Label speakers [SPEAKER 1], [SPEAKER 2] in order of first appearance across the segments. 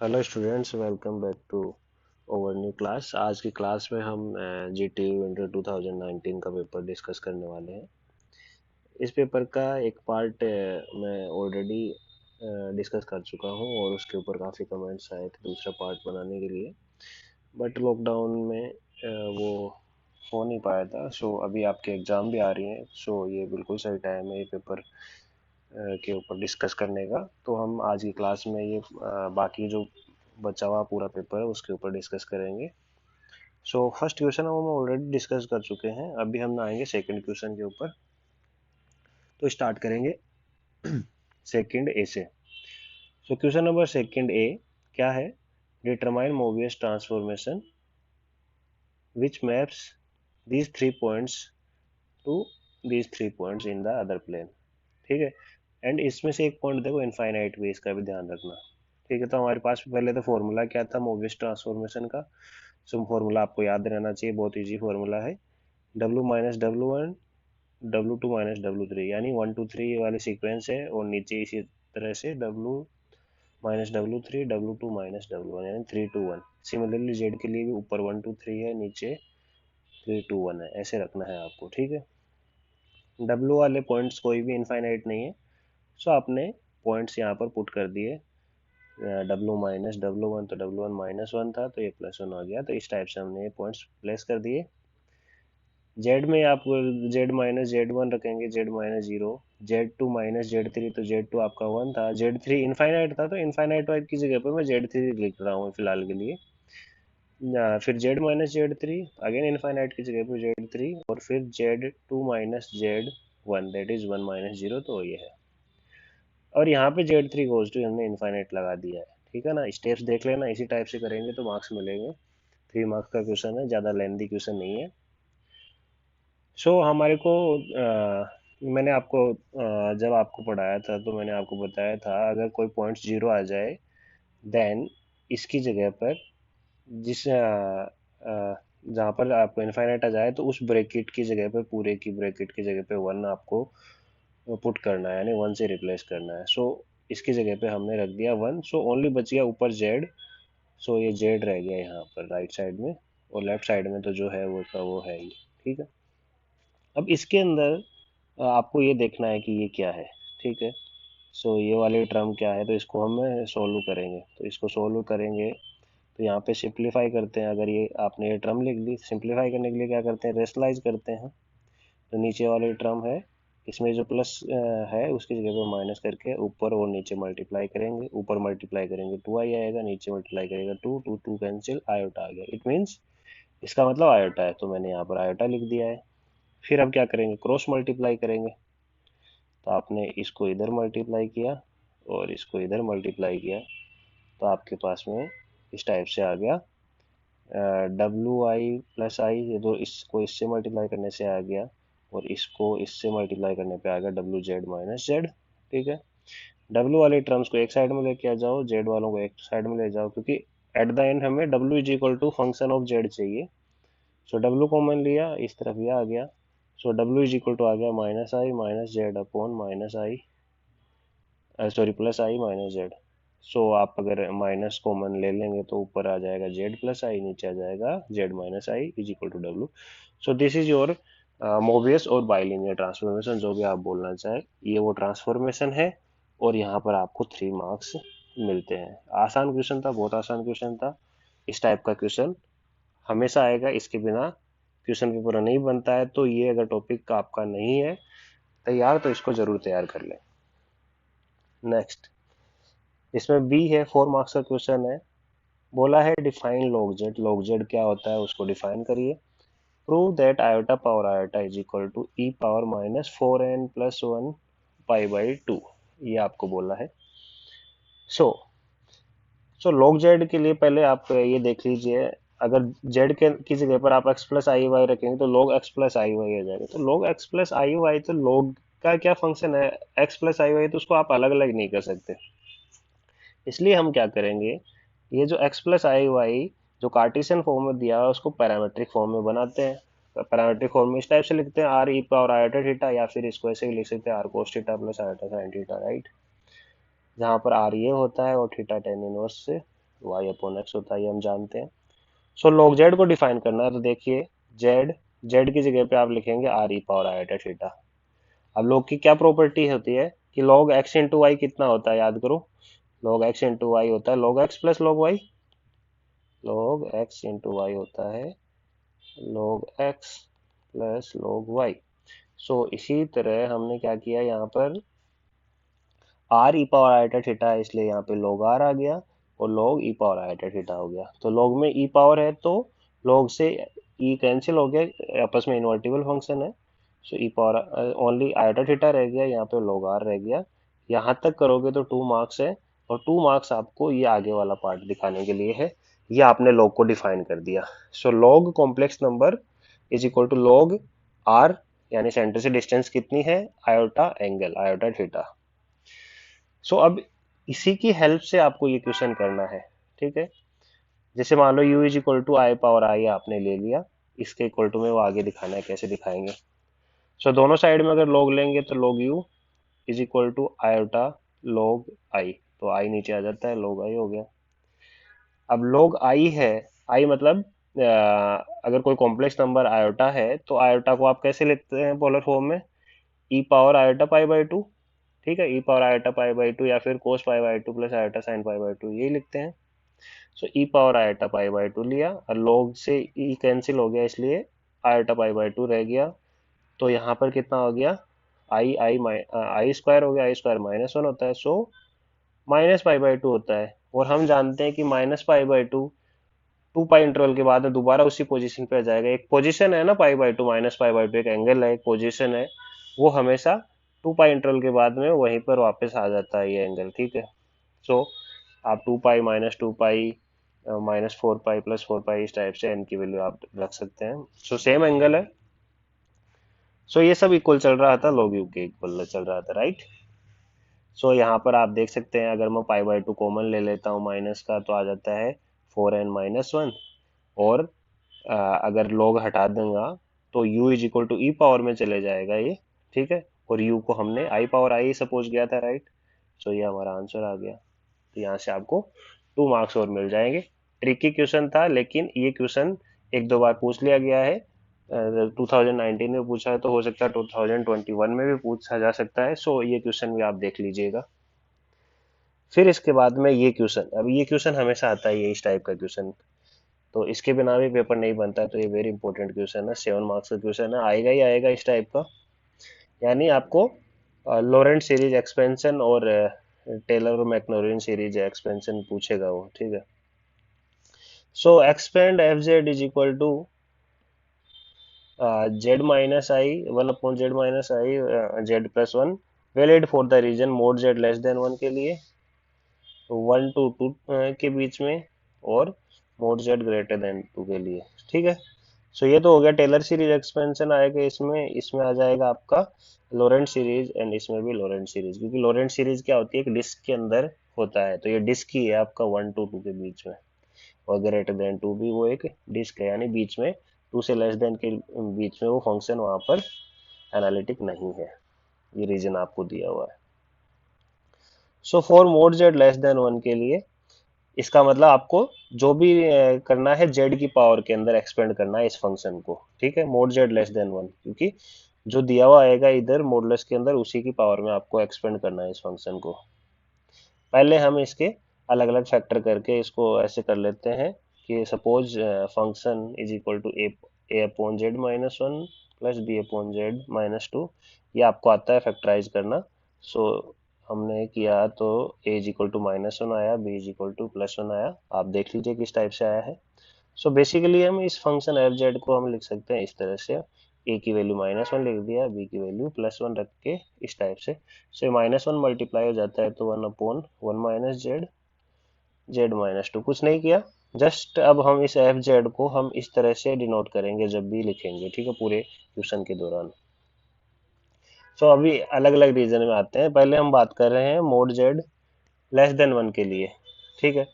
[SPEAKER 1] Hello students, welcome back to over new class. आज की class में हम जीटीयू इंटर 2019 का पेपर डिस्कस करने वाले हैं। इस पेपर का एक पार्ट मैं ऑलरेडी डिस्कस कर चुका हूं और उसके ऊपर काफ़ी कमेंट्स आए थे दूसरा पार्ट बनाने के लिए, बट लॉकडाउन में वो हो नहीं पाया था। सो अभी आपके एग्ज़ाम भी आ रही हैं, सो ये बिल्कुल सही टाइम है ये पेपर के ऊपर डिस्कस करने का। तो हम आज की क्लास में ये बाकी जो बचा हुआ पूरा पेपर है उसके ऊपर डिस्कस करेंगे। सो फर्स्ट क्वेश्चन हम ऑलरेडी डिस्कस कर चुके हैं, अभी हम आएंगे सेकंड क्वेश्चन के ऊपर। तो स्टार्ट करेंगे सेकंड ए से। सो क्वेश्चन नंबर सेकंड ए क्या है? Determine Mobius transformation which maps these three points to these three points in the other plane. ठीक है, एंड इसमें से एक पॉइंट देखो इनफाइनाइट वे, इसका भी ध्यान रखना। ठीक है, तो हमारे पास पहले तो फॉर्मूला क्या था मोबियस ट्रांसफॉर्मेशन का? सो फॉर्मूला आपको याद रहना चाहिए, बहुत इजी फॉर्मूला है। W minus W one, W two minus W three, यानी वन टू थ्री वाले सीक्वेंस है, और नीचे इसी तरह से W minus W three, W two minus W one, यानी three two one. Similarly Z के लिए भी ऊपर वन टू थ्री है, नीचे थ्री टू वन है, ऐसे रखना है आपको। ठीक है, डब्लू वाले पॉइंट्स कोई भी इनफाइनाइट नहीं है। सो आपने पॉइंट्स यहाँ पर पुट कर दिए। डब्लू माइनस डब्लू वन, तो डब्लू वन माइनस वन था तो ये प्लस वन आ गया, तो इस टाइप से हमने ये पॉइंट्स प्लेस कर दिए। जेड में आप जेड माइनस जेड वन रखेंगे, Z minus zero, Z two minus Z three, तो जेड टू आपका वन था, जेड थ्री इनफाइनाइट था तो इनफाइनाइट वाइट की जगह पर मैं जेड थ्री लिख रहा हूँ फिलहाल के लिए। फिर Z minus Z three, again infinite की जगह पर जेड थ्री, और फिर Z two minus Z one, that is one minus zero, तो ये है। और यहाँ पे जेड थ्री गोज टू हमने इनफाइनाइट लगा दिया है। ठीक है ना, स्टेप्स देख लेना, इसी टाइप से करेंगे तो मार्क्स मिलेंगे। 3 मार्क्स का क्वेश्चन है, ज़्यादा लेंदी क्वेश्चन नहीं है। हमारे को मैंने आपको जब आपको पढ़ाया था तो मैंने आपको बताया था, अगर कोई पॉइंट जीरो आ जाए देन इसकी जगह पर जिस जहाँ पर आपको इनफाइनाइट आ जाए तो उस ब्रैकेट की जगह पर, पूरे की ब्रैकेट की जगह पे वन आपको पुट करना है, यानी वन से रिप्लेस करना है। इसकी जगह पे हमने रख दिया वन, ओनली बच गया ऊपर जेड। ये जेड रह गया यहाँ पर राइट साइड में, और लेफ्ट साइड में तो जो है वो का वो है ही। ठीक है, अब इसके अंदर आपको ये देखना है कि ये क्या है। ठीक है, ये वाली टर्म क्या है, तो इसको हम सोल्व करेंगे। तो इसको सोल्व करेंगे तो यहाँ पे सिंप्लीफाई करते हैं। अगर ये आपने ये टर्म लिख ली, सिंप्लीफाई करने के लिए क्या करते हैं, रेशनलाइज करते हैं। तो नीचे वाली टर्म है, इसमें जो प्लस है उसकी जगह पे माइनस करके ऊपर और नीचे मल्टीप्लाई करेंगे। ऊपर मल्टीप्लाई करेंगे टू आई आएगा, नीचे मल्टीप्लाई करेगा two, two two cancel, iota आ गया। इट मीन्स इसका मतलब आयोटा है, तो मैंने यहाँ पर आयोटा लिख दिया है। फिर अब क्या करेंगे, क्रॉस मल्टीप्लाई करेंगे। तो आपने इसको इधर मल्टीप्लाई किया और इसको इधर मल्टीप्लाई किया, तो आपके पास में इस टाइप से आ गया डब्ल्यू आई प्लस आई, ये दो इसको इससे मल्टीप्लाई करने से आ गया, और इसको इससे मल्टीप्लाई करने पे आ गया डब्ल्यू जेड माइनस जेड। ठीक है, डब्ल्यू वाले टर्म्स को एक साइड में लेके आ जाओ, जेड वालों को एक साइड में ले जाओ, क्योंकि एट द एंड हमें W is equal to function of Z चाहिए। डब्ल्यू कॉमन लिया, इस तरफ ये आ गया। डब्ल्यू इज इक्वल टू आ गया minus I minus Z upon minus I, sorry plus I minus Z. आप अगर माइनस कॉमन ले लेंगे तो ऊपर आ जाएगा जेड प्लस आई, नीचे आ जाएगा Z minus I is equal to W. This is your Mobius और बाइलिनियर ट्रांसफॉर्मेशन, जो भी आप बोलना चाहे, ये वो ट्रांसफॉर्मेशन है। और यहाँ पर आपको 3 मार्क्स मिलते हैं। आसान क्वेश्चन था, बहुत आसान क्वेश्चन था। इस टाइप का क्वेश्चन हमेशा आएगा, इसके बिना क्वेश्चन पेपर नहीं बनता है। तो ये अगर टॉपिक आपका नहीं है तैयार, तो इसको जरूर तैयार कर लें। नेक्स्ट, इसमें बी है, 4 मार्क्स का क्वेश्चन है। बोला है define log z, log z क्या होता है उसको डिफाइन करिए। Prove that iota power iota is equal to E power minus four N plus one pi by two, ये आपको बोला है। सो log z के लिए पहले आप ये देख लीजिए, अगर z के की जगह पर आप x प्लस आई वाई रखेंगे तो log x plus I Y आ जाएगा। तो log x plus I Y, तो log का क्या फंक्शन है, x प्लस आई वाई, तो उसको आप अलग अलग नहीं कर सकते। इसलिए हम क्या करेंगे, ये जो x प्लस आई वाई जो कार्टेशियन फॉर्म में दिया है उसको पैरामेट्रिक फॉर्म में बनाते हैं। पैरामेट्रिक फॉर्म में इस टाइप से लिखते हैं, R E power iota theta, या फिर इसको ऐसे भी लिख सकते हैं R cos theta plus iota sine theta, right. जहाँ पर आर ये होता है और थीटा टेन इनवर्स से वाई अपॉन एक्स होता है, ये हम जानते हैं। सो log z को डिफाइन करना है, तो देखिए z, z की जगह पे आप लिखेंगे are E power iota theta. अब log की क्या प्रॉपर्टी होती है कि log x इंटू वाई कितना होता है, याद करो। log x इंटू वाई होता है log x plus log y। log x into Y होता है log x plus log y। So इसी तरह हमने क्या किया यहाँ पर, R E power iota theta है इसलिए यहाँ पे log r आ गया, और log ई पावर आयोटा थीटा हो गया। तो log में e पावर है तो log से e कैंसिल हो गया, आपस में इन्वर्टिबल फंक्शन है। सो e power only iota theta रह गया, यहाँ पे log r रह गया। यहाँ तक करोगे तो 2 मार्क्स है, और 2 मार्क्स आपको ये आगे वाला पार्ट दिखाने के लिए है। ये आपने log को डिफाइन कर दिया। So log complex number is equal to log r, यानी सेंटर से डिस्टेंस कितनी है, iota angle, iota theta. So अब इसी की हेल्प से आपको ये क्वेश्चन करना है, ठीक है। जैसे मान लो u is equal to I power I आपने ले लिया, इसके इक्वल टू में वो आगे दिखाना है, कैसे दिखाएंगे। सो दोनों साइड में अगर log लेंगे तो log u is equal to iota log I, तो आई नीचे आ जाता है, log आई हो गया। अब log आई है, आई मतलब अगर कोई कॉम्प्लेक्स नंबर आयोटा है तो आयोटा को आप कैसे लिखते हैं पोलर फॉर्म में, e power iota pi by two. ठीक है, e power iota pi by two या फिर cos pi by two plus iota sine pi by two, यही लिखते हैं। So e power iota pi by two लिया, और log से ई कैंसिल हो गया इसलिए आयोटा पाई बाई टू रह गया। तो यहाँ पर कितना हो गया, आई आई आई स्क्वायर हो गया, आई स्क्वायर -1 होता है, so minus pi by to होता है। और हम जानते हैं कि minus pi by to 2 pi interval के बाद दोबारा उसी पोजीशन पे आ जाएगा। एक पोजीशन है ना पाई by to, minus pi by to एक एंगल है, एक पोजीशन है, वो हमेशा 2 पाई इंटरवल के बाद में वहीं पर वापस आ जाता है ये एंगल, ठीक है। सो आप 2 पाई -2 पाई -4 पाई +4 पाई इस टाइप से एन की वैल्यू आप रख सकते हैं। सो सेम एंगल है। सो ये सब इक्वल चल रहा था, log u के इक्वल चल रहा था, राइट। सो यहाँ पर आप देख सकते हैं, अगर मैं पाई बाई टू कॉमन ले लेता हूँ माइनस का, तो आ जाता है 4n-1। और अगर log हटा दूंगा तो u is equal to E power में चले जाएगा ये, ठीक है। और u को हमने आई पावर आई सपोज किया था, राइट। सो ये हमारा आंसर आ गया। तो यहाँ से आपको 2 मार्क्स और मिल जाएंगे। ट्रिकी क्वेश्चन था, लेकिन ये क्वेश्चन 1-2 बार पूछ लिया गया है। 2019 में पूछा है, तो हो सकता है 2021 में भी पूछा जा सकता है। सो ये क्वेश्चन भी आप देख लीजिएगा। फिर इसके बाद में ये क्वेश्चन, अब ये क्वेश्चन हमेशा आता है, ये इस टाइप का क्वेश्चन, तो इसके बिना भी पेपर नहीं बनता है। तो ये वेरी इंपॉर्टेंट क्वेश्चन है, 7 मार्क्स का क्वेश्चन है, आएगा ही आएगा इस टाइप का। यानी आपको लॉरेंट सीरीज एक्सपेंशन और टेलर और मैक्लॉरिन सीरीज एक्सपेंशन पूछेगा वो, ठीक है। So expand F Z is equal to Z minus I 1/z-i z+1, valid for the region mod Z less than 1 के लिए, 1 to 2 के बीच में, और मोड जेड ग्रेटर देन 2 के लिए, ठीक है। सो ये तो हो गया टेलर सीरीज एक्सपेंशन आएगा इसमें, इसमें आ जाएगा आपका लोरेंट सीरीज, एंड इसमें भी लोरेंट सीरीज, क्योंकि लोरेंट सीरीज क्या होती है, एक डिस्क के अंदर होता है, तो ये डिस्क ही है आपका 1 to 2 के बीच में, और ग्रेटर देन 2 भी वो एक डिस्क है, यानी बीच में 2 से लेस देन के बीच में वो फंक्शन वहां पर एनालिटिक नहीं है। ये रीजन आपको दिया हुआ है। So for mode Z less than 1 के लिए, इसका मतलब आपको जो भी करना है जेड की पावर के अंदर एक्सपेंड करना है इस फंक्शन को, ठीक है, मोड जेड लेस देन 1, क्योंकि जो दिया हुआ आएगा इधर मॉडुलस के अंदर उसी की पावर में आपको एक्सपेंड करना है इस फंक्शन को। पहले हम इसके अलग अलग फैक्टर करके इसको ऐसे कर लेते हैं कि suppose function is equal to A upon Z -1 plus B upon Z -2, ये आपको आता है फैक्टराइज करना। सो हमने किया तो ए इज इक्वल टू -1 आया, बी इज इक्वल टू +1 आया, आप देख लीजिए किस टाइप से आया है। सो बेसिकली हम इस फंक्शन एफ जेड को हम लिख सकते हैं इस तरह से, ए की वैल्यू -1 लिख दिया, बी की वैल्यू +1 रख के इस टाइप से। सो -1 मल्टीप्लाई हो जाता है तो 1/1 माइनस जेड, z-2, कुछ नहीं किया। जस्ट अब हम इस एफ जेड को हम इस तरह से डिनोट करेंगे जब भी लिखेंगे, ठीक है, पूरे क्वेश्चन के दौरान। सो अभी अलग अलग रीजन में आते हैं, पहले हम बात कर रहे हैं मोड जेड लेस देन 1 के लिए, ठीक है।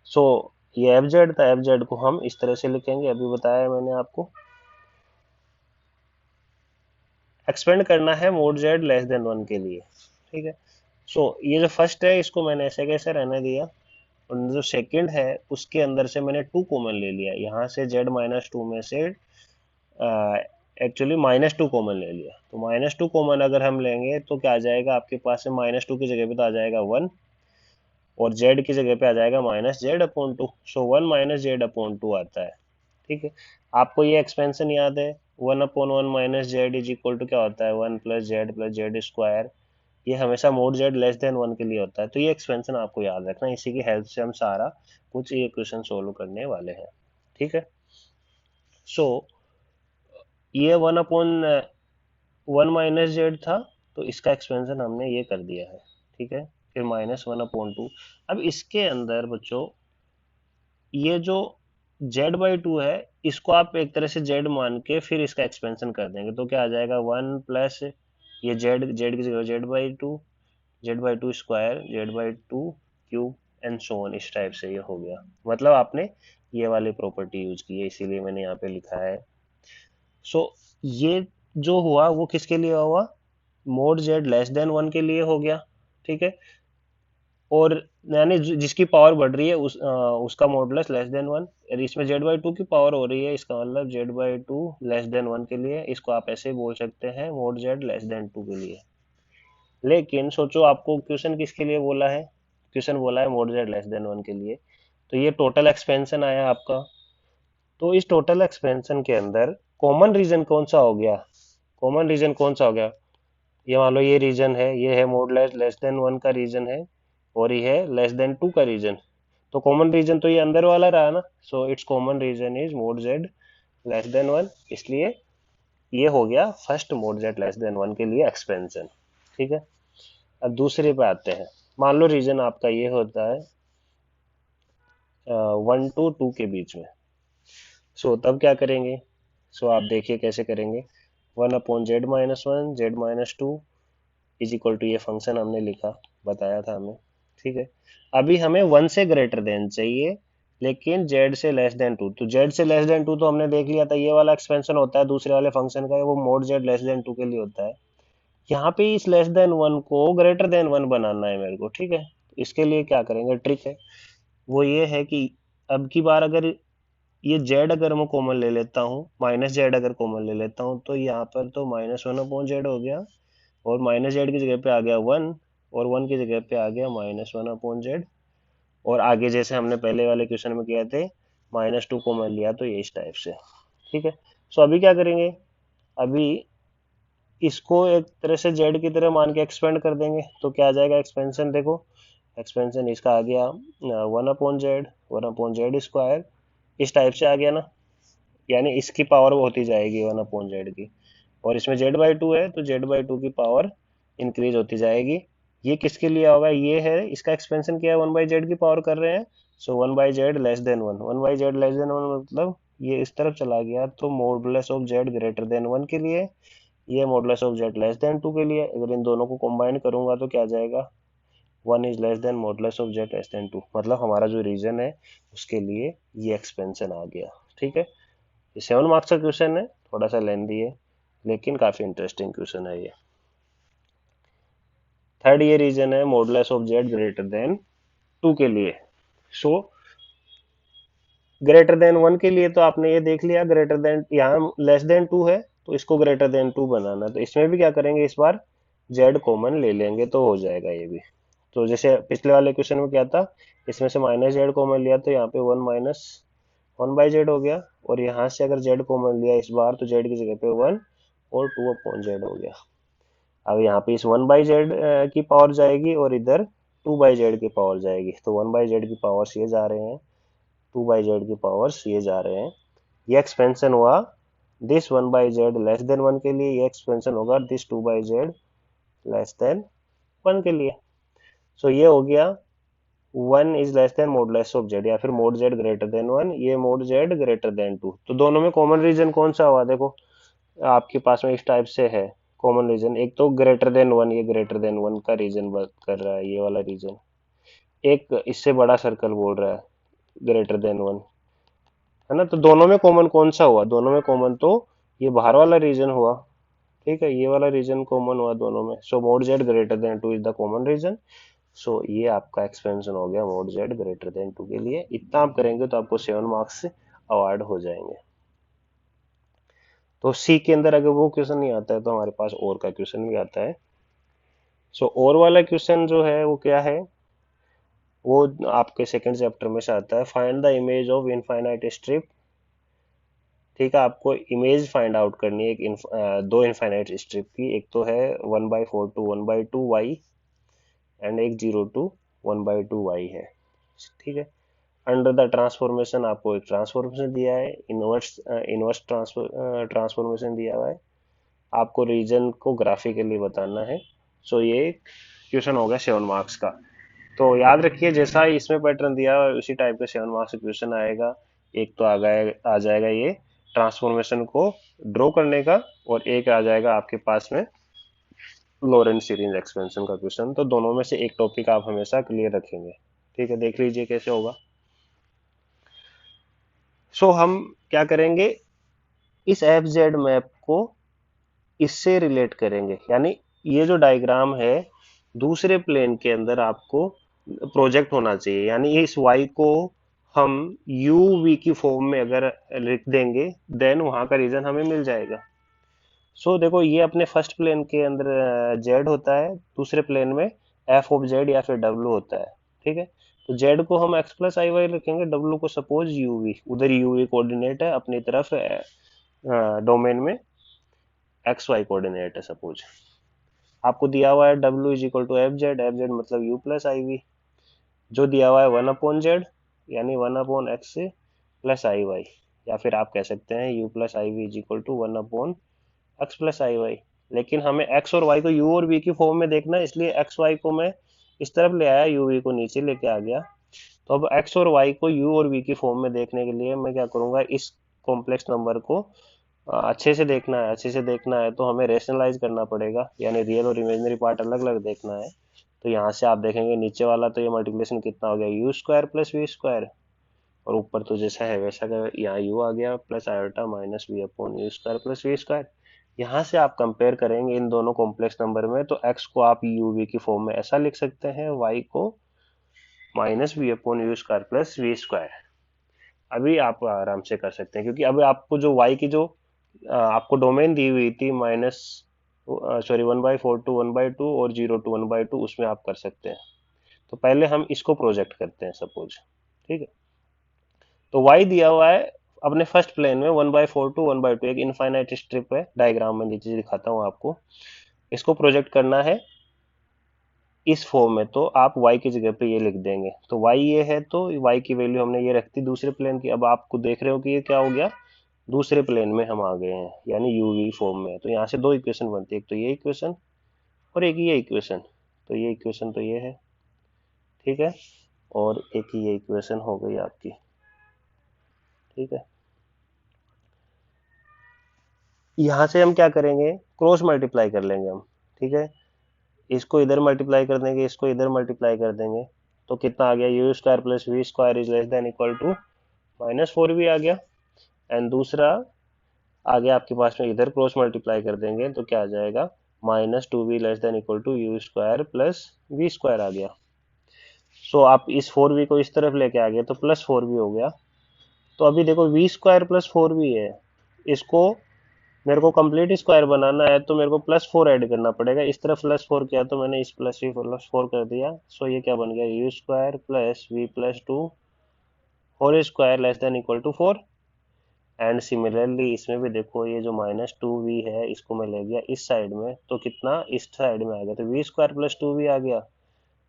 [SPEAKER 1] सो ये एफ जेड था, एफ जेड को हम इस तरह से लिखेंगे, अभी बताया मैंने आपको। एक्सपेंड करना है मोड जेड लेस देन 1 के लिए, ठीक है। सो ये जो फर्स्ट है इसको मैंने ऐसे कैसे रहने दिया, और जो सेकंड है उसके अंदर से मैंने 2 कॉमन ले लिया, यहाँ से z-2 में से एक्चुअली -2 कॉमन ले लिया। तो -2 कॉमन अगर हम लेंगे तो क्या आ जाएगा आपके पास से, -2 की जगह पे तो आ जाएगा 1, और z की जगह पे आ जाएगा -z/2। सो 1 -z/2 आता है। ठीक है, आपको ये एक्सपेंशन याद है, 1/1 -z इज इक्वल टू क्या होता है, 1 + z स्क्वायर। ये हमेशा मोड z लेस देन 1 के लिए होता है। तो ये एक्सपेंशन आपको याद रखना, इसी की हेल्प से हम सारा कुछ ये क्वेश्चन सोल्व करने वाले हैं। ठीक है, सो ये 1/1 था, तो इसका एक्सपेंशन हमने ये कर दिया है। ठीक है, फिर -1/2। अब इसके अंदर बच्चों ये जो z/2 है, इसको आप एक तरह से z मान के फिर इसका एक्सपेंशन कर देंगे, तो क्या आ जाएगा 1 प्लस ये z की जगह z/2 square, z/2 cube and so on. इस टाइप से ये हो गया, मतलब आपने ये वाली प्रॉपर्टी यूज की है, इसीलिए मैंने यहाँ पे लिखा है। सो ये जो हुआ वो किसके लिए हुआ, मोड z लेस देन 1 के लिए हो गया। ठीक है, और यानी जिसकी पावर बढ़ रही है उसका मॉडुलस लेस देन 1, और इसमें z/2 की पावर हो रही है, इसका मतलब z/2 लेस देन 1 के लिए, इसको आप ऐसे बोल सकते हैं मोड z लेस देन 2 के लिए। लेकिन सोचो आपको क्वेश्चन किसके लिए बोला है, क्वेश्चन बोला है मोड z लेस देन 1 के लिए। तो ये टोटल एक्सपेंशन आया आपका। तो इस टोटल एक्सपेंशन के अंदर कॉमन रीजन कौन सा हो गया, कॉमन रीजन कौन सा हो गया, ये मान लो ये रीजन है, ये है मोड लेस देन 1 का रीजन है, और ये है लेस देन 2 का रीजन। तो कॉमन रीजन तो ये अंदर वाला रहा ना, so it's common region is mod z less than 1, इसलिए ये हो गया first mod z less than 1 के लिए एक्सपेंशन। ठीक है, अब दूसरे पे आते हैं। मान लो रीजन आपका ये होता है 1 to 2 के बीच में। सो तब क्या करेंगे, सो आप देखिए कैसे करेंगे। 1/z-1 z-2 is equal to, ये फंक्शन हमने लिखा, बताया था हमें। ठीक है, अभी हमें 1 से ग्रेटर देन चाहिए, लेकिन z से लेस देन 2। तो z से लेस देन 2 तो हमने देख लिया था, ये वाला एक्सपेंशन होता है दूसरे वाले फंक्शन का, वो मोड z लेस देन 2 के लिए होता है। यहाँ पे इस लेस देन 1 को ग्रेटर देन 1 बनाना है मेरे को। ठीक है, इसके लिए क्या करेंगे, ट्रिक है, वो ये है कि अब की बार अगर ये z अगर मैं कॉमन ले लेता हूँ, -z अगर कॉमन ले लेता हूँ, तो यहाँ पर तो -1/z हो गया, और -z की जगह पे आ गया 1, और 1 की जगह पे आ गया -1/z, और आगे जैसे हमने पहले वाले क्वेश्चन में किया थे -2 कॉमन लिया, तो ये इस टाइप से। ठीक है, सो अभी क्या करेंगे, अभी इसको एक तरह से z की तरह मान के एक्सपेंड कर देंगे, तो क्या आ जाएगा एक्सपेंशन, देखो एक्सपेंशन इसका आ गया 1/z स्क्वायर, इस टाइप से आ गया ना, यानी इसकी पावर होती जाएगी 1/z की, और इसमें z/2 है तो z/2 की पावर इंक्रीज होती जाएगी। ये किसके लिए होगा, ये है इसका एक्सपेंशन किया है, 1/z की पावर कर रहे हैं। सो 1/z less than 1, 1/z less than 1 मतलब ये इस तरफ चला गया, तो modulus of z greater then 1 के लिए, ये modulus of z less then 2 के लिए। अगर इन दोनों को कंबाइन करूंगा तो क्या आ जाएगा, 1 is less then modulus of z less then 2, मतलब हमारा जो रीजन है उसके लिए ये एक्सपेंशन आ गया। ठीक है, ये 7 मार्क्स का क्वेश्चन है, थोड़ा सा लेंदी है, लेकिन काफी इंटरेस्टिंग क्वेश्चन है ये। थर्ड ये रीजन है modulus of z greater than 2 के लिए। सो ग्रेटर देन 1 के लिए तो आपने ये देख लिया, ग्रेटर देन यहाँ लेस देन 2 है, तो इसको ग्रेटर देन 2 बनाना, तो इसमें भी क्या करेंगे, इस बार z कॉमन ले लेंगे तो हो जाएगा ये भी। तो जैसे पिछले वाले क्वेश्चन में क्या था, इसमें से -z कॉमन लिया तो यहाँ पे 1/z हो गया, और यहाँ से अगर z कॉमन लिया इस बार तो z की जगह पे 1 और 2/z हो गया। अब यहाँ पे इस 1/z की पावर जाएगी, और इधर 2/z की पावर जाएगी, तो 1/z की पावर्स ये जा रहे हैं, 2/z की पावर्स ये जा रहे हैं। ये एक्सपेंशन हुआ दिस 1/z लेस देन 1 के लिए, ये एक्सपेंशन होगा दिस 2/z लेस देन 1 के लिए। सो ये हो गया 1 is less then modulus of z, या फिर मोड z ग्रेटर देन 1, ये मोड z ग्रेटर देन 2। तो दोनों में कॉमन रीजन कौन सा हुआ, देखो आपके पास में इस टाइप से है कॉमन रीजन, एक तो ग्रेटर देन 1, ये ग्रेटर देन 1 का रीजन बात कर रहा है ये वाला रीजन, एक इससे बड़ा सर्कल बोल रहा है ग्रेटर देन 1, है ना। तो दोनों में कॉमन कौन सा हुआ, दोनों में कॉमन तो ये बाहर वाला रीजन हुआ। ठीक है, ये वाला रीजन कॉमन हुआ दोनों में, so mod z greater than 2 is the common region. So ये आपका एक्सपेंशन हो गया मोड जेड ग्रेटर देन 2 के लिए। इतना आप करेंगे तो आपको 7 मार्क्स अवार्ड हो जाएंगे। तो सी के अंदर अगर वो क्वेश्चन नहीं आता है तो हमारे पास और का क्वेश्चन भी आता है। सो और वाला क्वेश्चन जो है वो क्या है, वो आपके सेकंड चैप्टर में से आता है। Find the image of infinite strip. ठीक है, आपको इमेज फाइंड आउट करनी है दो इनफाइनाइट स्ट्रिप की। एक तो है 1/4 टू 1/2 वाई, एंड एक 0 टू 1/2 वाई है। ठीक है। अंडर द ट्रांसफॉर्मेशन आपको एक ट्रांसफॉर्मेशन दिया है, इनवर्स इनवर्स ट्रांसफॉर्मेशन दिया हुआ है। आपको रीजन को ग्राफिकली बताना है। सो ये क्वेश्चन हो गया 7 मार्क्स का। तो याद रखिए जैसा ही इसमें पैटर्न दिया है उसी टाइप का 7 मार्क्स का क्वेश्चन आएगा। एक तो आ जाएगा ये ट्रांसफॉर्मेशन को ड्रॉ करने का, और एक आ जाएगा आपके पास में लॉरेंट सीरीज एक्सपेंशन का क्वेश्चन। तो दोनों में से एक टॉपिक आप हमेशा क्लियर रखेंगे। ठीक है, देख लीजिए कैसे होगा। सो हम क्या करेंगे, इस एफ जेड मैप को इससे रिलेट करेंगे, यानी ये जो डायग्राम है दूसरे प्लेन के अंदर आपको प्रोजेक्ट होना चाहिए। यानी इस y को हम यू वी की फॉर्म में अगर लिख देंगे देन वहां का रीजन हमें मिल जाएगा। सो देखो ये अपने फर्स्ट प्लेन के अंदर जेड होता है, दूसरे प्लेन में एफ ऑफ जेड या फिर डब्ल्यू होता है। ठीक है, तो जेड को हम एक्स प्लस आई वाई रखेंगे, डब्ल्यू को सपोज यू वी, उधर यू वी कोऑर्डिनेट है, अपनी तरफ डोमेन में एक्स वाई कोऑर्डिनेट है सपोज। आपको दिया हुआ है W is equal to F Z मतलब यू प्लस आई वी। जो दिया हुआ है 1/z, यानी 1/x प्लस आई वाई, या फिर आप कह सकते हैं U plus I V is equal to 1/x plus I Y. लेकिन हमें x और y को u और v की फॉर्म में देखना है, इसलिए एक्स वाई को मैं इस तरफ ले आया, यू वी को नीचे लेके आ गया। तो अब x और y को u और v की फॉर्म में देखने के लिए मैं क्या करूंगा, इस कॉम्प्लेक्स नंबर को अच्छे से देखना है। अच्छे से देखना है तो हमें रेशनलाइज करना पड़ेगा, यानी रियल और इमेजिनरी पार्ट अलग अलग देखना है। तो यहाँ से आप देखेंगे नीचे वाला तो ये मल्टीप्लिकेशन कितना हो गया, U square plus V square, और ऊपर तो जैसा है वैसा का यहाँ यू आ गया plus iota minus V upon U square plus V square. यहाँ से आप कंपेयर करेंगे इन दोनों कॉम्प्लेक्स नंबर में, तो एक्स को आप यू वी की फॉर्म में ऐसा लिख सकते हैं, वाई को minus V upon U square plus V square. अभी आप आराम से कर सकते हैं, क्योंकि अभी आपको जो वाई की जो आपको डोमेन दी हुई थी माइनस, सॉरी 1/4 टू 1/2 और 0 टू 1/2, उसमें आप कर सकते हैं। तो पहले हम इसको प्रोजेक्ट करते हैं सपोज। ठीक है, तो y दिया हुआ है अपने फर्स्ट प्लेन में 1/4 टू 1/2, एक इनफाइनाइट स्ट्रिप है, डायग्राम में नीचे दिखाता हूँ आपको। इसको प्रोजेक्ट करना है इस फॉर्म में, तो आप y की जगह पे ये लिख देंगे। तो y ये है, तो y की वैल्यू हमने ये रख दी दूसरे प्लेन की। अब आपको देख रहे हो कि ये क्या हो गया, दूसरे प्लेन में हम आ गए हैं, यानी यू वी फॉर्म में। तो यहाँ से दो इक्वेशन बनती है, एक तो ये इक्वेशन और एक ये इक्वेशन। तो ये इक्वेशन तो ये है, ठीक है, और एक ये इक्वेशन हो गई आपकी। ठीक है, यहाँ से हम क्या करेंगे, क्रॉस मल्टीप्लाई कर लेंगे हम। ठीक है, इसको इधर मल्टीप्लाई कर देंगे, इसको इधर मल्टीप्लाई कर देंगे, तो कितना आ गया, U square plus V square is less than equal to -4 भी आ गया। एंड दूसरा आ गया आपके पास में, इधर क्रॉस मल्टीप्लाई कर देंगे तो क्या आ जाएगा, -2 भी less than equal to U square plus V square आ गया। सो आप इस 4v को इस तरफ लेके आ गए तो +4v हो गया। तो अभी देखो वी स्क्वायर +4v है, इसको मेरे को कंप्लीट स्क्वायर बनाना है, तो मेरे को +4 ऐड करना पड़ेगा। इस तरफ +4 किया तो मैंने इस +4 कर दिया। सो ये क्या बन गया, U square plus V plus two whole square less than equal to 4। And similarly इसमें भी देखो, ये जो -2v है इसको मैं ले गया इस साइड में, तो कितना इस साइड में आ गया, तो वी स्क्वायर प्लस 2v आ गया।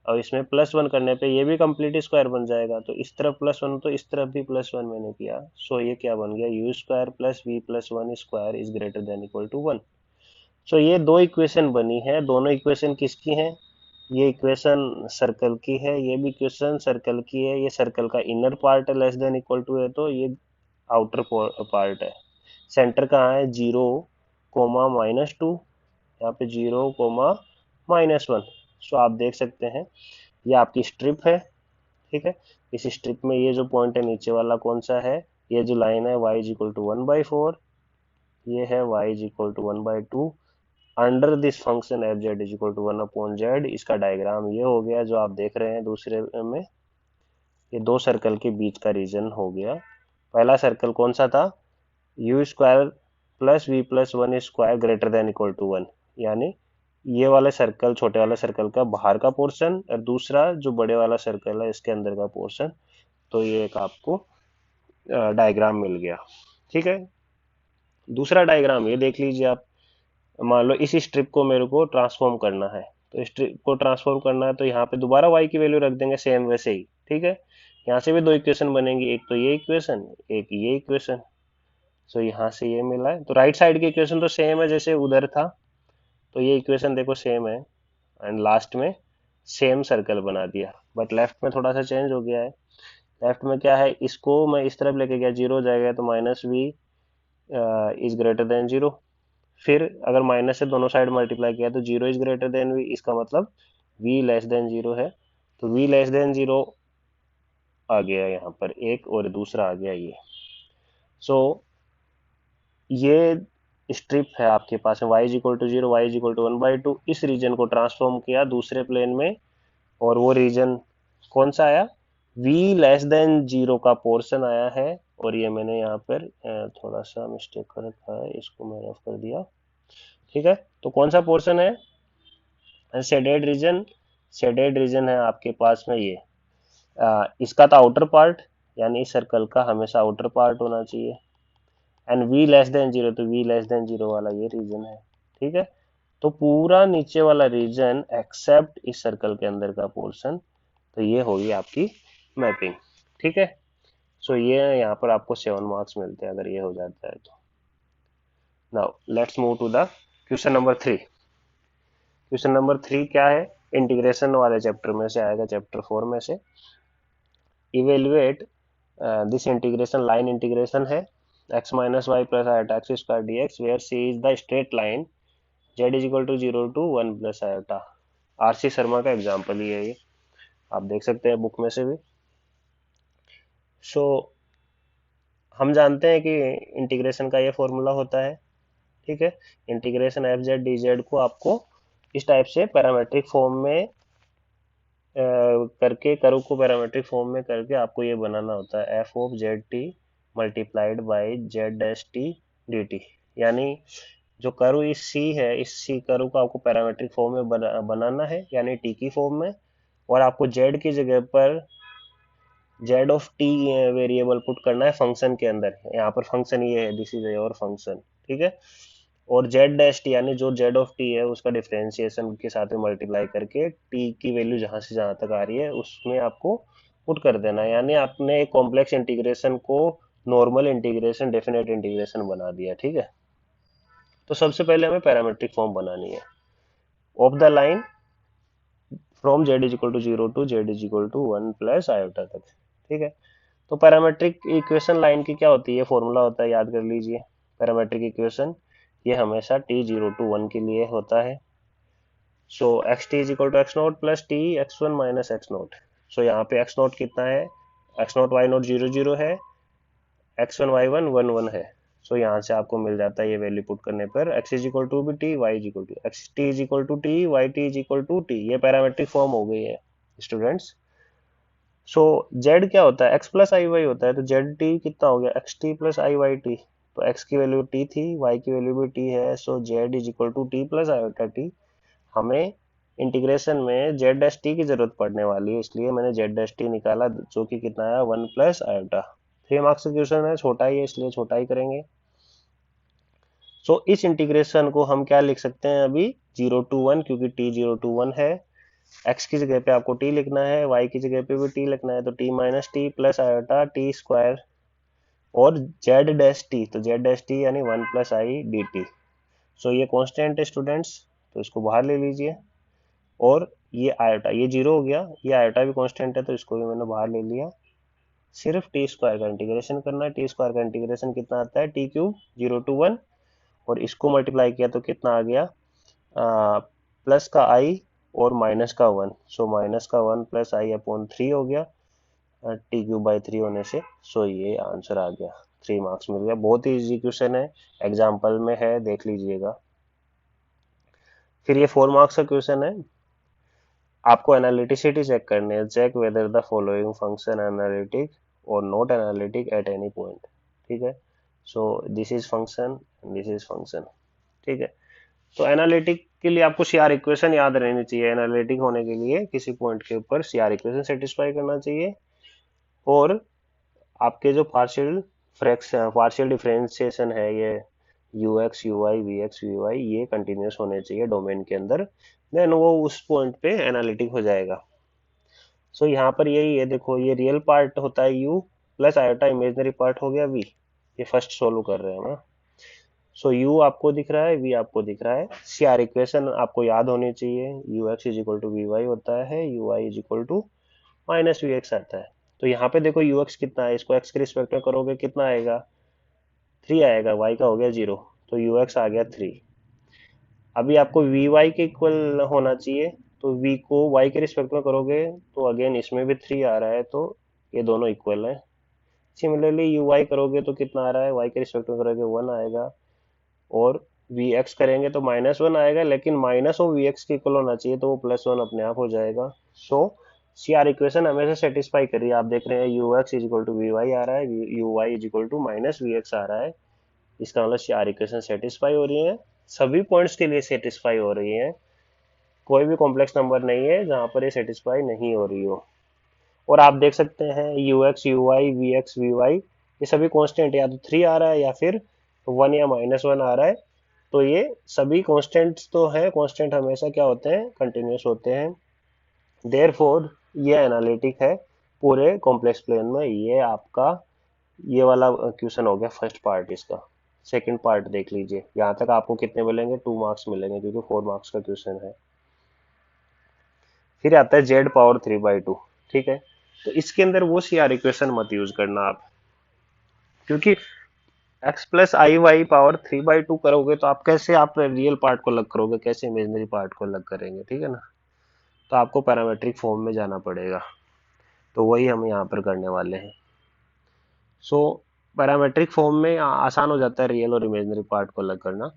[SPEAKER 1] और इसमें +1 करने पे ये भी कंप्लीट स्क्वायर बन जाएगा, तो इस तरफ +1 तो इस तरफ भी +1 मैंने किया। सो ये क्या बन गया, U square plus V plus one square is greater than equal to 1। So ये दो इक्वेशन बनी है। दोनों इक्वेशन किसकी हैं, ये इक्वेशन सर्कल की है, ये भी इक्वेशन सर्कल की है। ये सर्कल का इनर पार्ट है लेस देन इक्वल टू है, तो ये आउटर पार्ट है। सेंटर कहाँ है, 0, -2, यहाँ पे 0, -1। सो आप देख सकते हैं ये आपकी स्ट्रिप है। ठीक है, इस स्ट्रिप में ये जो पॉइंट है नीचे वाला कौन सा है, ये जो लाइन है y इज इक्वल टू 1/4, ये है y is equal to 1/2। Under this function F Z is equal to 1/z, इसका डायग्राम ये हो गया जो आप देख रहे हैं दूसरे में। ये दो सर्कल के बीच का रीजन हो गया। पहला सर्कल कौन सा था, U square plus V plus one square greater than equal to one, यानी ये वाला सर्कल, छोटे वाला सर्कल का बाहर का पोर्शन, और दूसरा जो बड़े वाला सर्कल है इसके अंदर का पोर्शन। तो ये एक आपको डायग्राम मिल गया। ठीक है, दूसरा डायग्राम ये देख लीजिए आप। मान लो इस स्ट्रिप को मेरे को ट्रांसफॉर्म करना है, तो स्ट्रिप को ट्रांसफॉर्म करना है तो यहाँ पे दोबारा y की वैल्यू रख देंगे सेम वैसे ही। ठीक है, यहाँ से भी दो इक्वेशन बनेंगी, एक तो ये इक्वेशन, एक ये इक्वेशन। सो यहाँ से ये मिला है, तो राइट साइड की इक्वेशन तो सेम है जैसे उधर था, तो ये इक्वेशन देखो सेम है, एंड लास्ट में सेम सर्कल बना दिया। बट लेफ्ट में थोड़ा सा चेंज हो गया है। लेफ्ट में क्या है, इसको मैं इस तरफ लेके गया, जीरो हो जाएगा, तो minus V is greater than zero. फिर अगर माइनस से दोनों साइड मल्टीप्लाई किया तो zero is greater than V, इसका मतलब वी लेस देन जीरो है। तो वी लेस देन जीरो आ गया यहाँ पर एक, और दूसरा आ गया ये। सो ये स्ट्रिप है आपके पास में y is equal to zero, Y is equal to 1/2, इस रीजन को ट्रांसफॉर्म किया दूसरे प्लेन में, और वो रीजन कौन सा आया, v लेस देन जीरो का पोर्शन आया है। और ये मैंने यहाँ पर थोड़ा सा मिस्टेक कर रखा है, इसको मैं रफ कर दिया। ठीक है, तो कौन सा पोर्शन है, शेडेड रीजन। शेडेड रीजन है आपके पास में ये, इसका था आउटर पार्ट, यानी इस सर्कल का हमेशा आउटर पार्ट होना चाहिए। And v less than zero, तो v लेस देन जीरो वाला ये रीजन है। ठीक है, तो पूरा नीचे वाला रीजन एक्सेप्ट इस सर्कल के अंदर का पोर्शन, तो ये होगी आपकी मैपिंग। ठीक है, सो ये यहाँ पर आपको 7 मार्क्स मिलते हैं अगर ये हो जाता है तो। Now let's move to the question number 3। Question number 3 क्या है, इंटीग्रेशन वाले चैप्टर में से आएगा, चैप्टर 4 में से। Evaluate this integration, line integration है, x minus Y plus iota X square D X, where C is the straight line z is equal to zero to one plus iota. RC Sharma का example ही है ये, आप देख सकते हैं book में से भी। सो हम जानते हैं कि इंटीग्रेशन का ये फॉर्मूला होता है। ठीक है, integration F Z D Z को आपको इस टाइप से पैरामेट्रिक फॉर्म में करके, कर्व को पैरामेट्रिक फॉर्म में करके आपको ये बनाना होता है, F of Z T multiplied by Z dash T D T. यानी जो कर्व इस सी है, इस सी कर्व को आपको पैरामेट्रिक फॉर्म में बनाना है, यानी टी की फॉर्म में, और आपको जेड की जगह पर Z of T variable put करना है फंक्शन के अंदर। यहाँ पर फंक्शन ये है, दिस इज योर फंक्शन। ठीक है, और जेड डैश टी यानी जो जेड ऑफ टी है उसका डिफरेंशिएशन के साथ में मल्टीप्लाई करके टी की वैल्यू जहां से जहां तक आ रही है उसमें आपको पुट कर देना है। यानी आपने एक कॉम्प्लेक्स इंटीग्रेशन को नॉर्मल इंटीग्रेशन, डेफिनेट इंटीग्रेशन बना दिया। ठीक है, तो सबसे पहले हमें पैरामेट्रिक फॉर्म बनानी है of the line from Z is equal to zero to Z is equal to one plus iota तक। ठीक है, तो पैरामेट्रिक इक्वेशन लाइन की क्या होती है, फॉर्मूला होता है, याद कर लीजिए। पैरामेट्रिक इक्वेशन ये हमेशा टी जीरो टू वन के लिए होता है। So X T is equal to X naught plus T X one minus X naught. So यहाँ पे एक्स नोट कितना है, X naught Y naught zero zero है, X one Y one one one है। सो यहाँ से आपको मिल जाता है ये वैल्यू पुट करने पर, X is equal to B T, Y is equal to X T is equal to T, Y T is equal to T. ये पैरामेट्रिक फॉर्म हो गई है स्टूडेंट्स। सो जेड क्या होता है, एक्स प्लस आई वाई होता है, तो जेड टी कितना हो गया, X T plus I Y T. तो एक्स की वैल्यू टी थी, वाई की वैल्यू भी टी है, so Z is equal to T plus iota T. हमें इंटीग्रेशन में जेड डैश टी की जरूरत पड़ने वाली है, इसलिए मैंने जेड डैश टी निकाला जो कि कितना है, वन प्लस आयोटा। 3 मार्क्स का क्वेश्चन है, छोटा ही है इसलिए छोटा ही करेंगे। सो इस इंटीग्रेशन को हम क्या लिख सकते हैं अभी, जीरो टू वन, क्योंकि टी जीरो टू वन है। एक्स की जगह पे आपको टी लिखना है, वाई की जगह पे भी टी लिखना है, तो T minus T plus iota T square, और जेड डैश टी, तो जेड डैश टी यानी one plus I D T. So ये कॉन्स्टेंट है स्टूडेंट्स, तो इसको बाहर ले लीजिए। और ये आयोटा, ये जीरो हो गया, ये आयोटा भी कांस्टेंट है तो इसको भी मैंने बाहर ले लिया। सिर्फ टी स्क्वायर का इंटीग्रेशन करना है। टी स्क्वायर का इंटीग्रेशन कितना आता है, T cube zero to one, और इसको मल्टीप्लाई किया तो कितना आ गया, प्लस का आई और माइनस का वन, सो माइनस का वन प्लस आई अपॉन थ्री हो गया, टी क्यूब बाई थ्री होने से। सो ये आंसर आ गया, 3 मार्क्स मिल गया। बहुत ही इजी क्वेश्चन है, एग्जाम्पल में है, देख लीजिएगा। फिर ये 4 मार्क्स का क्वेश्चन है, आपको एनालिटिसिटी चेक करनी है, check whether the following function analytic और not analytic at any point. ठीक है, so this is function, this is function. ठीक है, तो एनालिटिक के लिए आपको सीआर इक्वेशन याद रहनी चाहिए। एनालिटिक होने के लिए किसी पॉइंट के ऊपर सीआर इक्वेशन सेटिस्फाई करना चाहिए, और आपके जो पार्शियल फ्रैक्शन, पार्शियल डिफरेंशिएशन है, ये U X U Y V X V Y, ये कंटिन्यूस होने चाहिए डोमेन के अंदर, देन वो उस पॉइंट पे एनालिटिक हो जाएगा। सो यहाँ पर यही है, देखो ये रियल पार्ट होता है u plus iota, imaginary part हो गया v। ये फर्स्ट सोल्व कर रहे हैं ना। सो u आपको दिख रहा है, v आपको दिख रहा है। सीआर इक्वेशन आपको याद होनी चाहिए, U X is equal to V Y होता है, U Y is equal to minus V X आता है। तो यहाँ पे देखो यू एक्स कितना है, इसको एक्स के रिस्पेक्ट में करोगे कितना आएगा, 3 आएगा, y का हो गया 0, तो यू एक्स आ गया 3। अभी आपको वी वाई के इक्वल होना चाहिए, तो v को y के रिस्पेक्ट में करोगे तो अगेन इसमें भी 3 आ रहा है, तो ये दोनों इक्वल है। सिमिलरली यू वाई करोगे तो कितना आ रहा है, y के रिस्पेक्ट में करोगे 1 आएगा, और वी एक्स करेंगे तो -1 आएगा, लेकिन माइनस और वी एक्स के इक्वल होना चाहिए, तो वो +1 अपने आप हो जाएगा। सो सी आर इक्वेशन हमेशा सेटिस्फाई कर रही है। आप देख रहे हैं U X is equal to V Y आ रहा है, U Y is equal to minus V X आ रहा है, इसका मतलब सी आर इक्वेशन सेटिस्फाई हो रही है, सभी पॉइंट्स के लिए सेटिस्फाई हो रही है। कोई भी कॉम्प्लेक्स नंबर नहीं है जहां पर ये सेटिस्फाई नहीं हो रही हो। और आप देख सकते हैं U X U Y V X V Y, ये सभी कांस्टेंट, या तो 3 आ रहा है या फिर 1 या -1 आ रहा है। तो ये सभी कांस्टेंट्स तो है, कांस्टेंट हमेशा क्या होते हैं, कंटिन्यूस होते हैं। देयरफॉर ये एनालिटिक है पूरे कॉम्प्लेक्स प्लेन में। ये आपका ये वाला क्वेश्चन हो गया फर्स्ट पार्ट इसका। सेकंड पार्ट देख लीजिए, यहाँ तक आपको कितने मिलेंगे, 2 मार्क्स मिलेंगे, क्योंकि 4 मार्क्स का क्वेश्चन है। फिर आता है z⁻3/2। ठीक है, तो इसके अंदर वो सी आर इक्वेशन मत यूज करना आप, क्योंकि x plus I Y power 3/2 करोगे तो आप कैसे, आप रियल पार्ट को अलग करोगे, कैसे इमेजनरी पार्ट को अलग करेंगे, ठीक है ना। तो आपको पैरामेट्रिक फॉर्म में जाना पड़ेगा, तो वही हम यहाँ पर करने वाले हैं। सो पैरामेट्रिक फॉर्म में आसान हो जाता है रियल और इमेजनरी पार्ट को अलग करना।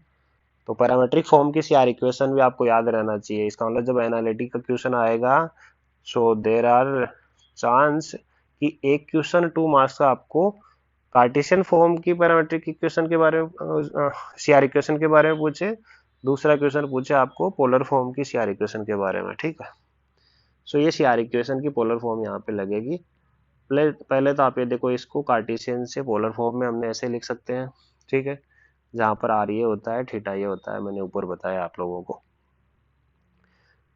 [SPEAKER 1] तो पैरामेट्रिक फॉर्म की सीआर इक्वेशन भी आपको याद रहना चाहिए। इसका मतलब जब एनालिटिक का क्वेश्चन आएगा, सो देर आर चांस कि एक क्वेश्चन 2 मार्क्स का आपको कार्टेशियन फॉर्म की पैरामेट्रिक इक्वेशन के बारे में, सीआर इक्वेशन के बारे में पूछे, दूसरा क्वेश्चन पूछे आपको पोलर फॉर्म की सीआर इक्वेशन के बारे में। ठीक है, सो ये सीआर इक्वेशन की पोलर फॉर्म यहाँ पे लगेगी। पहले पहले तो आप ये देखो, इसको कार्टेशियन से पोलर फॉर्म में हमने ऐसे लिख सकते हैं। ठीक है, जहाँ पर आर ये होता है, थीटा ये होता है, मैंने ऊपर बताया आप लोगों को।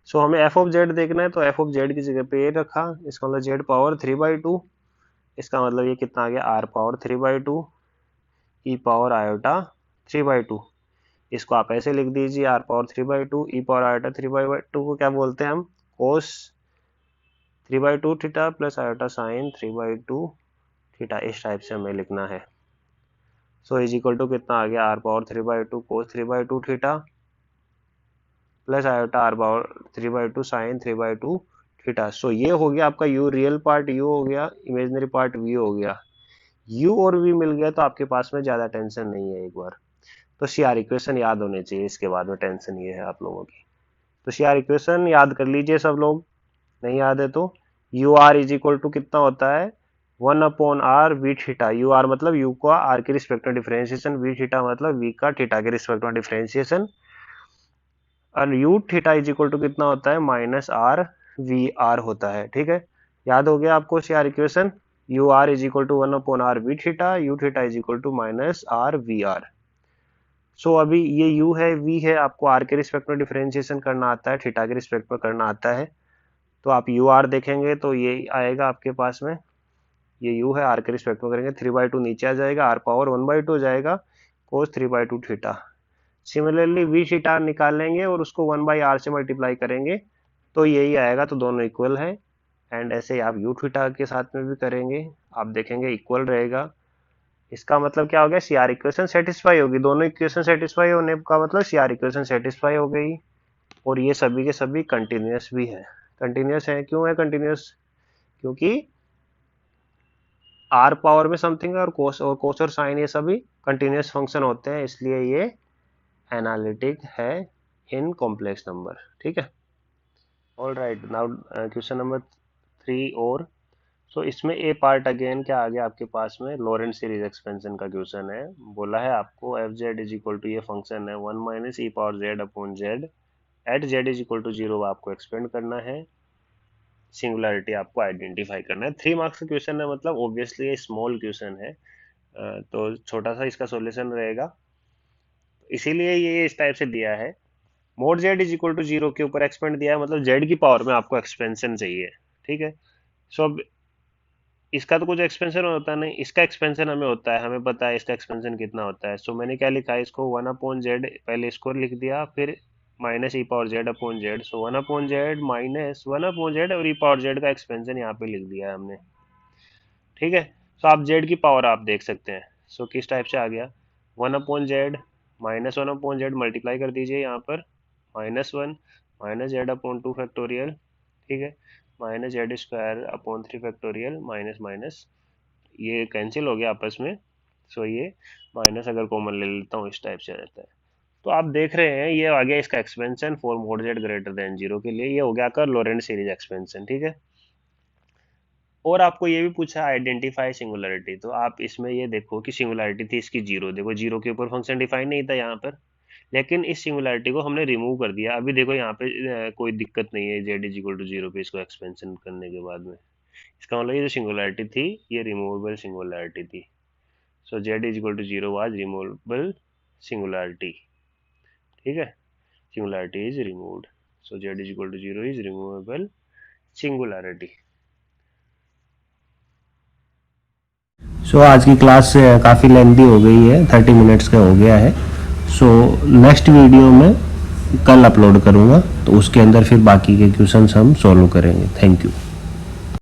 [SPEAKER 1] सो हमें एफ ऑफ जेड देखना है, तो एफ ऑफ जेड की जगह पे ये रखा, इसका मतलब z⁻3/2, इसका मतलब ये कितना आ गया, r⁻3/2 ई पावर आयोटा 3/2। इसको आप ऐसे लिख दीजिए, r⁻3/2 ई पावर आयोटा 3/2 को क्या बोलते हैं हम, कोस 3/2 theta plus iota sign 3/2 theta, इस टाइप से हमें लिखना है। सो इज इक्वल टू कितना आ गया, r⁻3/2 cos 3/2 theta plus iota r⁻3/2 sine 3/2 theta. So ये हो गया आपका u, रियल पार्ट u हो गया, इमेजनरी पार्ट v हो गया। u और v मिल गया तो आपके पास में ज्यादा टेंशन नहीं है एक बार। तो सीआर इक्वेशन याद होने चाहिए, इसके बाद में टेंशन ये है आप लोगों की। तो सीआर इक्वेशन याद कर लीजिए सब लोग, नहीं याद है तो U R is equal to कितना होता है, 1/r V theta. U R मतलब u का r के रिस्पेक्ट में डिफरेंशिएशन, वी थीटा मतलब v का थीटा के रिस्पेक्ट में डिफरेंशिएशन, और U theta is equal to कितना होता है, -r/v/r होता है। ठीक है, याद हो गया आपको CR equation, U R is equal to 1/r V theta, U theta is equal to -r/v/r। So अभी ये u है, v है, आपको r के रिस्पेक्ट में डिफरेंशिएशन करना आता है, थीटा के रिस्पेक्ट में करना आता है। तो आप यू आर देखेंगे तो ये आएगा आपके पास में, ये u है, r के रिस्पेक्ट में करेंगे 3/2 नीचे आ जाएगा, r पावर 1/2 हो जाएगा, कोस 3/2 थीटा। सिमिलरली वी थीटा निकालेंगे और उसको 1/r से मल्टीप्लाई करेंगे, तो यही आएगा, तो दोनों इक्वल है। एंड ऐसे ही आप यू थीटा के साथ में भी करेंगे, आप देखेंगे इक्वल रहेगा। इसका मतलब क्या हो गया, सीआर इक्वेशन सेटिस्फाई होगी, दोनों इक्वेशन सेटिस्फाई होने का मतलब सीआर इक्वेशन सेटिस्फाई हो गई। और ये सभी के सभी कंटिन्यूस भी है। कंटिन्यूस है, क्यों है कंटिन्यूस, क्योंकि आर पावर में समथिंग है, और कोस और साइन ये सभी कंटिन्यूस फंक्शन होते हैं, इसलिए ये एनालिटिक है इन कॉम्प्लेक्स नंबर, ठीक है। All right, now question number 3 और सो इसमें ए पार्ट अगेन क्या आ गया आपके पास में, लॉरेंट सीरीज एक्सपेंशन का क्वेश्चन है। बोला है आपको F Z is equal to, ये फंक्शन है 1 minus E power Z upon Z at Z is equal to 0, आपको एक्सपेंड करना है, सिंगुलरिटी आपको आइडेंटिफाई करना है। 3 मार्क्स का क्वेश्चन है, मतलब ऑब्वियसली ये स्मॉल क्वेश्चन है, तो छोटा सा इसका सॉल्यूशन रहेगा, इसीलिए ये इस टाइप से दिया है। Mod Z is equal to 0 के ऊपर एक्सपेंड दिया है, मतलब जेड की पावर में आपको एक्सपेंशन चाहिए, ठीक है। सो अब इसका तो कुछ एक्सपेंशन होता नहीं, इसका एक्सपेंशन हमें होता है, हमें पता है इसका एक्सपेंशन कितना होता है। सो मैंने क्या लिखा है इसको, 1 अपॉन जेड, पहले इसको लिख दिया, फिर minus E power Z upon Z, सो 1 upon Z minus 1 upon Z, और ई पावर जेड का एक्सपेंशन यहाँ पे लिख दिया है हमने, ठीक है। सो आप जेड की पावर आप देख सकते हैं, सो किस टाइप से आ गया, 1 upon Z minus 1 upon Z, multiply कर दीजिए यहाँ पर, -1 माइनस जेड अपॉन 2 फैक्टोरियल, ठीक है, minus Z square upon 3 factorial, minus minus ये कैंसिल हो गया आपस में, सो ये माइनस अगर कॉमन ले लेता हूँ इस टाइप से रहता है। तो आप देख रहे हैं ये आ गया इसका expansion for mode Z greater than 0 के लिए, ये हो गया आपका लॉरेंट सीरीज एक्सपेंशन, ठीक है। और आपको ये भी पूछा आइडेंटिफाई सिंगुलरिटी, तो आप इसमें ये देखो कि सिंगुलरिटी थी इसकी 0, देखो 0 के ऊपर फंक्शन डिफाइन नहीं था यहाँ पर, लेकिन इस सिंगुलरिटी को हमने रिमूव कर दिया। अभी देखो यहाँ पे कोई दिक्कत नहीं है जेड इज इक्वल टू 0 पे इसको एक्सपेंशन करने के बाद में, इसका मतलब ये जो सिंगुलरिटी थी ये रिमूवेबल सिंगुलरिटी थी। So Z is equal to 0 was removable singularity, ठीक है, singularity is removed, so Z is equal to 0 is removable singularity.
[SPEAKER 2] So आज की क्लास काफ़ी लेंथी हो गई है, 30 मिनट्स का हो गया है। सो नेक्स्ट वीडियो में कल अपलोड करूँगा, तो उसके अंदर फिर बाकी के क्वेश्चंस हम सॉल्व करेंगे। Thank you.